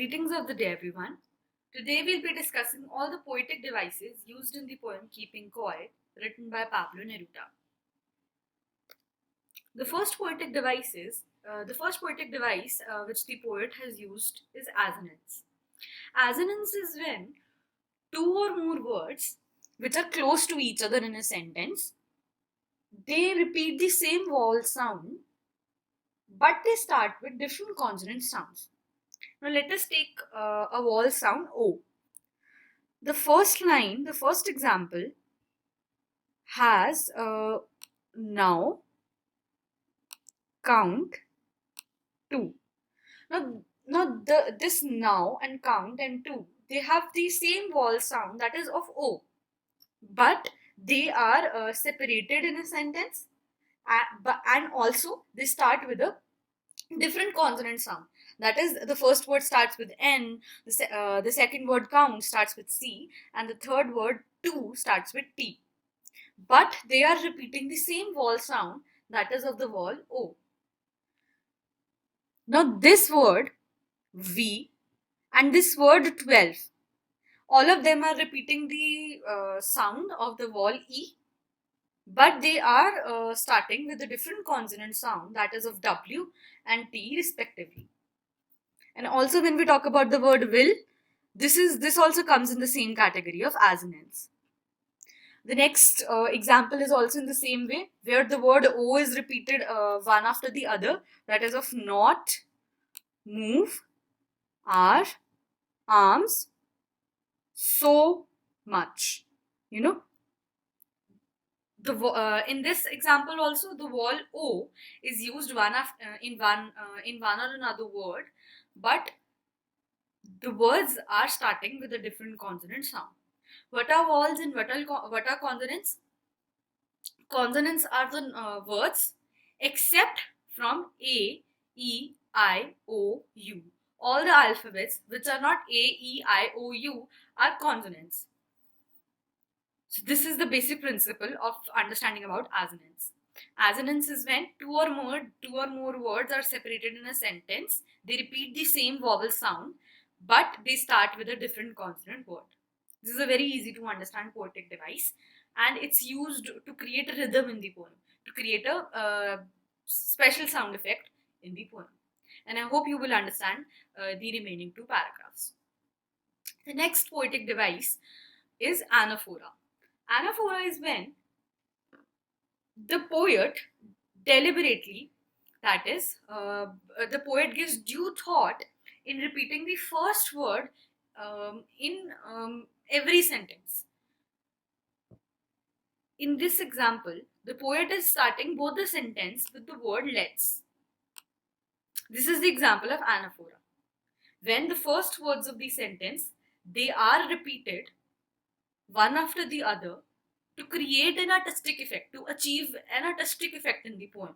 Greetings of the day, everyone. Today we'll be discussing all the poetic devices used in the poem Keeping Quiet, written by Pablo Neruda. The first poetic device which the poet has used is assonance. Assonance is when two or more words which are close to each other in a sentence, they repeat the same vowel sound, but they start with different consonant sounds. Now let us take a vowel sound O. The first example has now, count, two. This now and count and two, they have the same vowel sound, that is of O, but they are separated in a sentence, and also they start with a different consonant sound. That is, the first word starts with N, the second word count starts with C, and the third word two starts with T. But they are repeating the same vowel sound, that is of the vowel O. Now this word V and this word 12, all of them are repeating the sound of the vowel E, but they are starting with a different consonant sound, that is of W and T respectively. And also when we talk about the word will, this also comes in the same category of assonance. The next example is also in the same way, where the word O is repeated one after the other, that is of not, move, are, arms, so much. In this example also, the vowel O is used in one or another word, but the words are starting with a different consonant sound. What are vowels and what are consonants? Consonants are the words except from A, E, I, O, U. All the alphabets which are not A, E, I, O, U are consonants. So this is the basic principle of understanding about assonance. Assonance is when two or more words are separated in a sentence. They repeat the same vowel sound, but they start with a different consonant word. This is a very easy to understand poetic device, and it's used to create a rhythm in the poem, to create a special sound effect in the poem. And I hope you will understand the remaining two paragraphs. The next poetic device is anaphora. Anaphora is when the poet deliberately, that is, the poet gives due thought in repeating the first word in every sentence. In this example, the poet is starting both the sentence with the word let's. This is the example of anaphora. When the first words of the sentence, they are repeated one after the other to create an artistic effect, to achieve an artistic effect in the poem.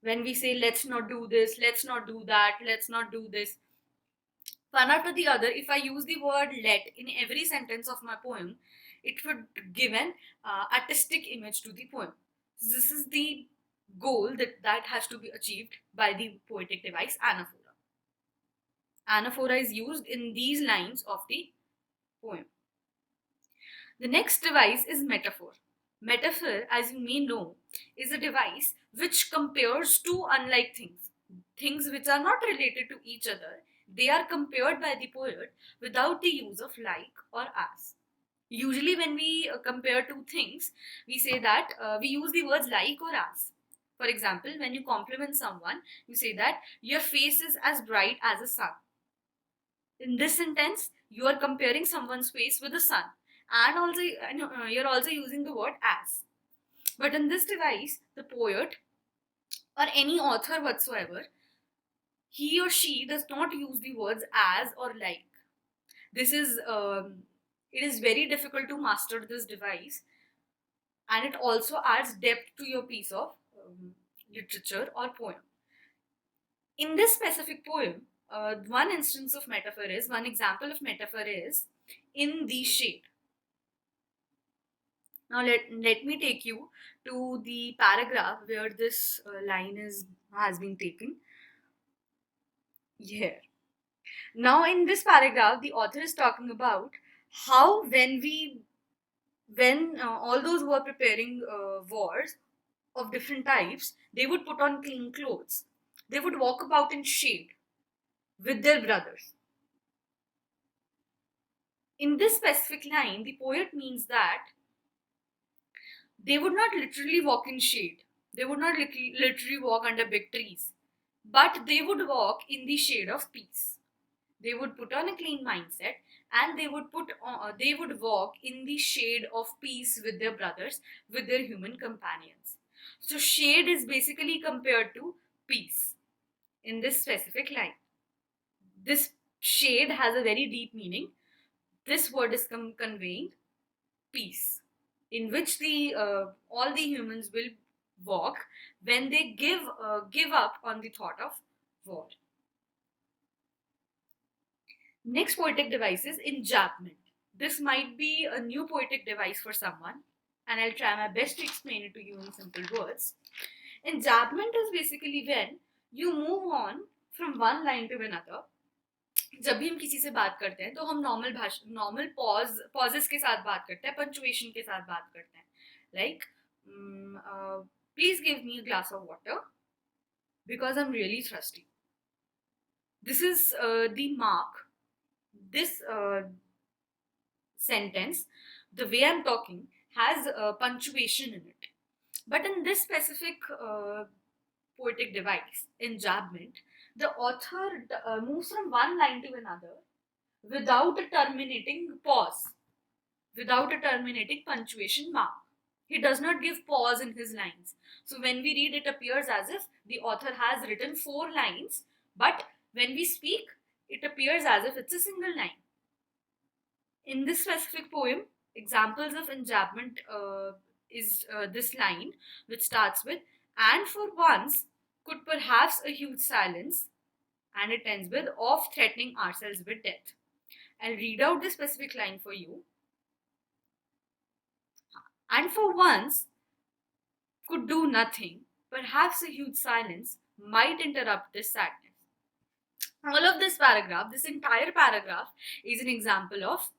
When we say let's not do this, let's not do that, let's not do this, one after the other, if I use the word let in every sentence of my poem, it would give an artistic image to the poem. This is the goal that has to be achieved by the poetic device anaphora. Anaphora is used in these lines of the poem. The next device is metaphor. Metaphor, as you may know, is a device which compares two unlike things which are not related to each other. They are compared by the poet without the use of like or as. Usually, when we compare two things, we say that we use the words like or as. For example, when you compliment someone, you say that your face is as bright as a sun. In this sentence, you are comparing someone's face with the sun, and also you're also using the word as. But in this device, the poet or any author whatsoever, he or she does not use the words as or like. This is it is very difficult to master this device, and it also adds depth to your piece of literature or poem. In this specific poem, one example of metaphor is in the shade. Now let me take you to the paragraph where this line has been taken. here. Now, in this paragraph, the author is talking about how when all those who are preparing wars of different types, they would put on clean clothes. They would walk about in shade with their brothers. In this specific line, the poet means that they would not literally walk in shade. They would not literally walk under big trees, but they would walk in the shade of peace. They would put on a clean mindset, and they would walk in the shade of peace with their brothers, with their human companions. So shade is basically compared to peace in this specific line. This shade has a very deep meaning. This word is conveying peace, in which the all the humans will walk when they give up on the thought of war. Next poetic device is enjambment. This might be a new poetic device for someone, and I'll try my best to explain it to you in simple words. Enjambment is basically when you move on from one line to another. जब भी हम किसी से बात करते हैं तो हम नॉर्मल पॉजेस के साथ बात करते हैं, पंचुएशन के साथ बात करते हैं, like please give me a glass of water because I am really thirsty. This is the mark. This sentence, the way I'm talking, has punctuation in it. But in this specific poetic device, enjambment, the author moves from one line to another without a terminating pause, without a terminating punctuation mark. He does not give pause in his lines. So when we read, it appears as if the author has written 4 lines, but when we speak, it appears as if it's a single line. In this specific poem, examples of enjambment is this line, which starts with, and for once could perhaps a huge silence, and it ends with, of threatening ourselves with death. I'll read out this specific line for you. And for once could do nothing, perhaps a huge silence might interrupt this sadness. All of this paragraph, this entire paragraph, is an example of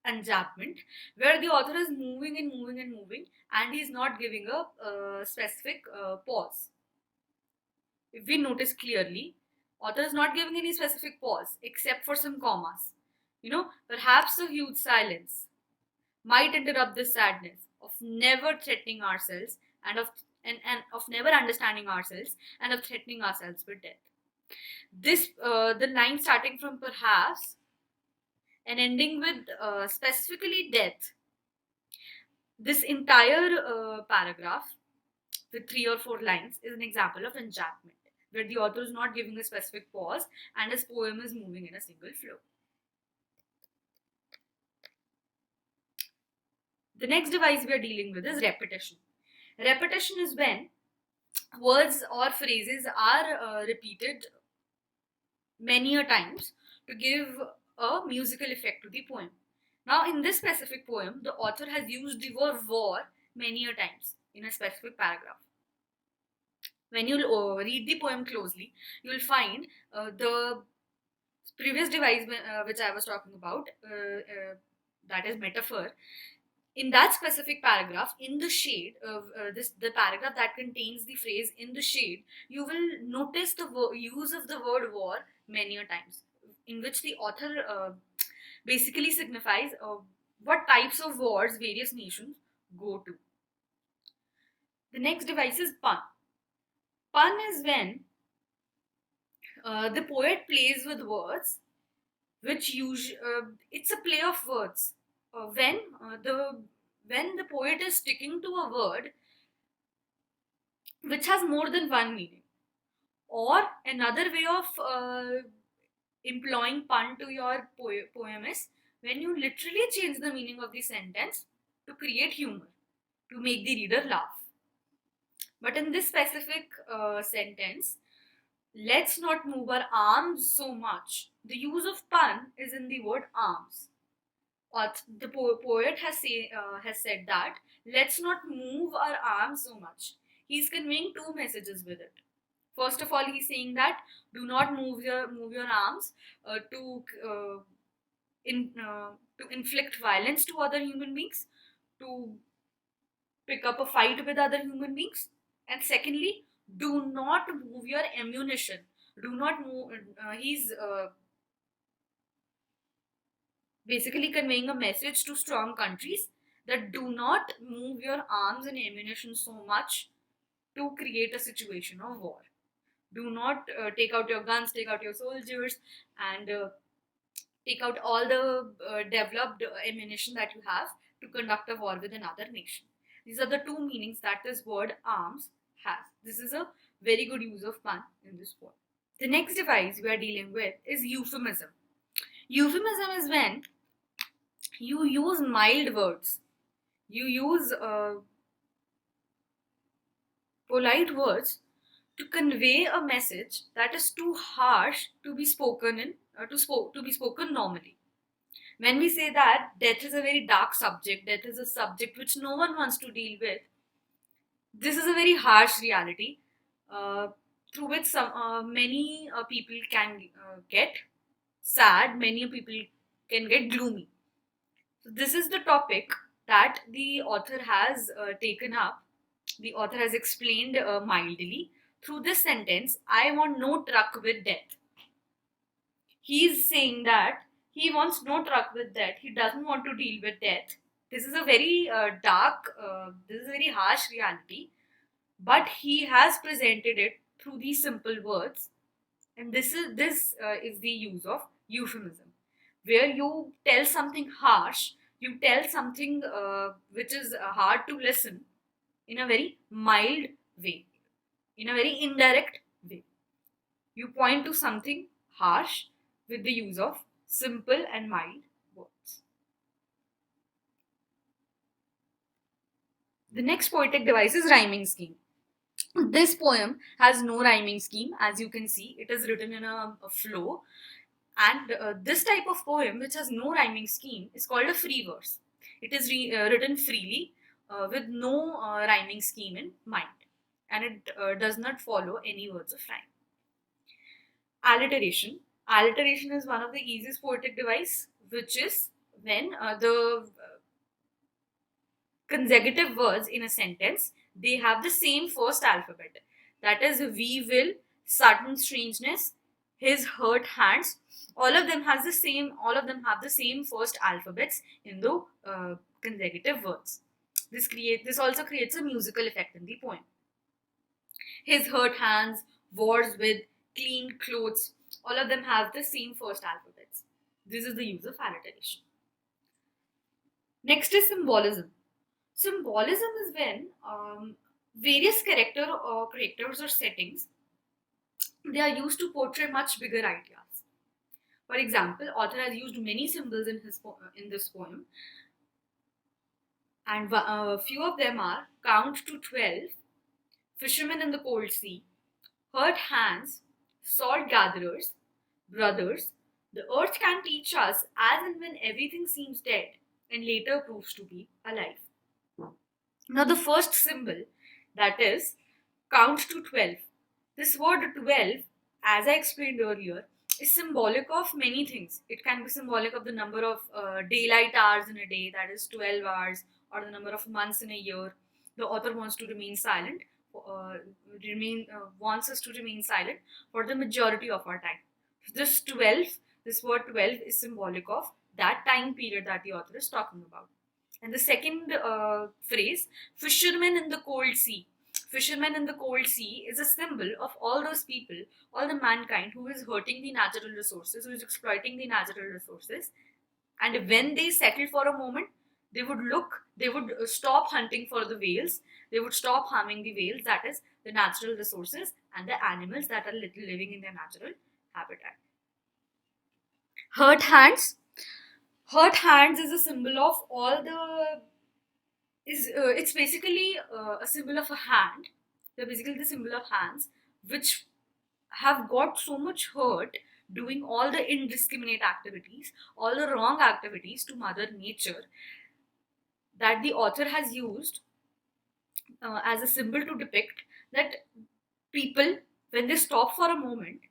enjambment, where the author is moving and moving and moving, and he's not giving a specific pause. If we notice clearly, author is not giving any specific pause except for some commas. Perhaps a huge silence might interrupt this sadness of never threatening ourselves and of never understanding ourselves and of threatening ourselves with death. This the line starting from perhaps and ending with specifically death. This entire paragraph with 3 or 4 lines is an example of enjambment, where the author is not giving a specific pause and his poem is moving in a single flow. The next device we are dealing with is repetition. Repetition is when words or phrases are repeated many a times to give a musical effect to the poem. Now, in this specific poem, the author has used the word war many a times in a specific paragraph. When you read the poem closely, you will find the previous device which I was talking about, that is metaphor. In that specific paragraph, in the shade of the paragraph that contains the phrase in the shade, you will notice the use of the word war many a times, in which the author basically signifies what types of wars various nations go to. The next device is pun. Pun is when the poet plays with words, which it's a play of words. When the poet is sticking to a word which has more than one meaning, or another way of employing pun to your poem is when you literally change the meaning of the sentence to create humor, to make the reader laugh. But in this specific sentence, let's not move our arms so much. The use of pun is in the word arms. The poet has said that let's not move our arms so much. He's conveying 2 messages with it. First of all, he's saying that do not move your arms in to inflict violence to other human beings, to pick up a fight with other human beings. And secondly, do not move your ammunition. Do not move. He's basically conveying a message to strong countries that do not move your arms and ammunition so much to create a situation of war. Do not take out your guns, take out your soldiers, and take out all the developed ammunition that you have to conduct a war with another nation. These are the two meanings that this word arms has. This is a very good use of pun in this word. The next device we are dealing with is euphemism. Euphemism is when you use mild words, you use polite words to convey a message that is too harsh to be spoken to be spoken normally. When we say that death is a very dark subject, death is a subject which no one wants to deal with, this is a very harsh reality uh, through which many people can get sad, many people can get gloomy. So this is the topic that the author has taken up. The author has explained mildly through this sentence, I want no truck with death. He's saying that he wants no truck with death. He doesn't want to deal with death. This is a very this is a very harsh reality, but he has presented it through these simple words, and this is the use of euphemism, where you tell something harsh, you tell something which is hard to listen in a very mild way, in a very indirect way. You point to something harsh with the use of simple and mild words. The next poetic device is rhyming scheme. This poem has no rhyming scheme, as you can see. It is written in a flow. And this type of poem, which has no rhyming scheme, is called a free verse. It is written freely with no rhyming scheme in mind. And it does not follow any words of rhyme. Alliteration. Alliteration is one of the easiest poetic device, which is when the consecutive words in a sentence, they have the same first alphabet. That is, we will, sudden strangeness, his hurt hands. All of them have the same first alphabets in the consecutive words. This also creates a musical effect in the poem. His hurt hands, wars with, clean clothes, all of them have the same first alphabets. This is the use of alliteration. Next is symbolism. Symbolism is when various characters or settings, they are used to portray much bigger ideas. For example, author has used many symbols in this poem, and a few of them are count to 12, fishermen in the cold sea, hurt hands, salt gatherers, brothers. The earth can teach us as and when everything seems dead and later proves to be alive. Now, the first symbol, that is count to 12. This word 12, as I explained earlier, is symbolic of many things. It can be symbolic of the number of daylight hours in a day, that is 12 hours, or the number of months in a year. The author wants to remain silent, wants us to remain silent for the majority of our time. This word 12 is symbolic of that time period that the author is talking about. And the second phrase, fishermen in the cold sea. Fishermen in the cold sea is a symbol of all those people, all the mankind who is hurting the natural resources, who is exploiting the natural resources. And when they settle for a moment, they would stop hunting for the whales, they would stop harming the whales, that is the natural resources and the animals that are living in their natural habitat. Hurt hands. Hurt hands is a symbol of all the it's basically a symbol of a hand. They're basically the symbol of hands which have got so much hurt doing all the indiscriminate activities, all the wrong activities to Mother Nature, that the author has used as a symbol to depict that people, when they stop for a moment,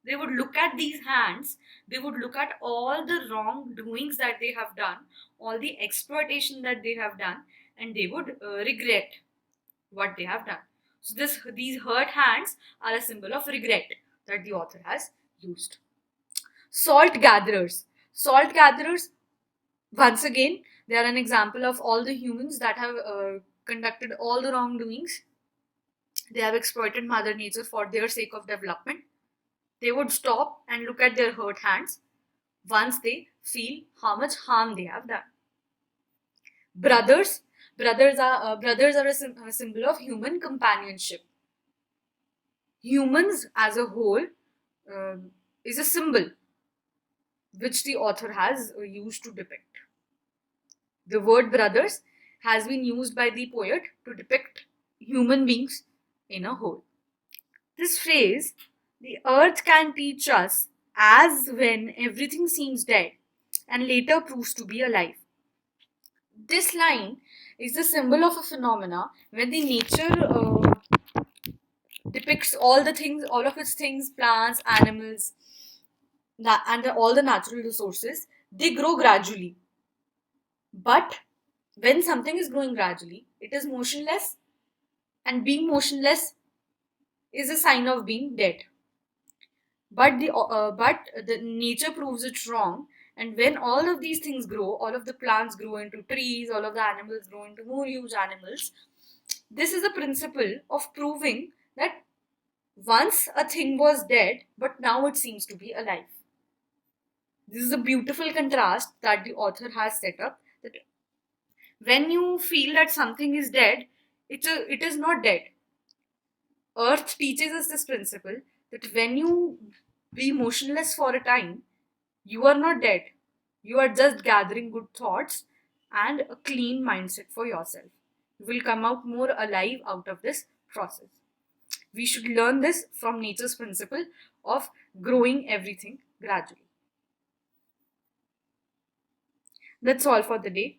they would look at these hands, they would look at all the wrongdoings that they have done, all the exploitation that they have done, and they would regret what they have done. So these hurt hands are a symbol of regret that the author has used. Salt gatherers. Salt gatherers, once again, they are an example of all the humans that have conducted all the wrongdoings. They have exploited Mother Nature for their sake of development. They would stop and look at their hurt hands once they feel how much harm they have done. Brothers. Brothers are a symbol of human companionship. Humans as a whole is a symbol which the author has used to depict. The word brothers has been used by the poet to depict human beings in a whole. This phrase, the earth can teach us as when everything seems dead and later proves to be alive. This line is the symbol of a phenomena when the nature depicts all the things, all of its things, plants, animals, and all the natural resources, they grow gradually. But when something is growing gradually, it is motionless, and being motionless is a sign of being dead. But the nature proves it wrong, and when all of these things grow, all of the plants grow into trees, all of the animals grow into more huge animals. This is a principle of proving that once a thing was dead, but now it seems to be alive. This is a beautiful contrast that the author has set up. That when you feel that something is dead, it is not dead. Earth teaches us this principle that when you be motionless for a time, you are not dead. You are just gathering good thoughts and a clean mindset for yourself. You will come out more alive out of this process. We should learn this from nature's principle of growing everything gradually. That's all for the day.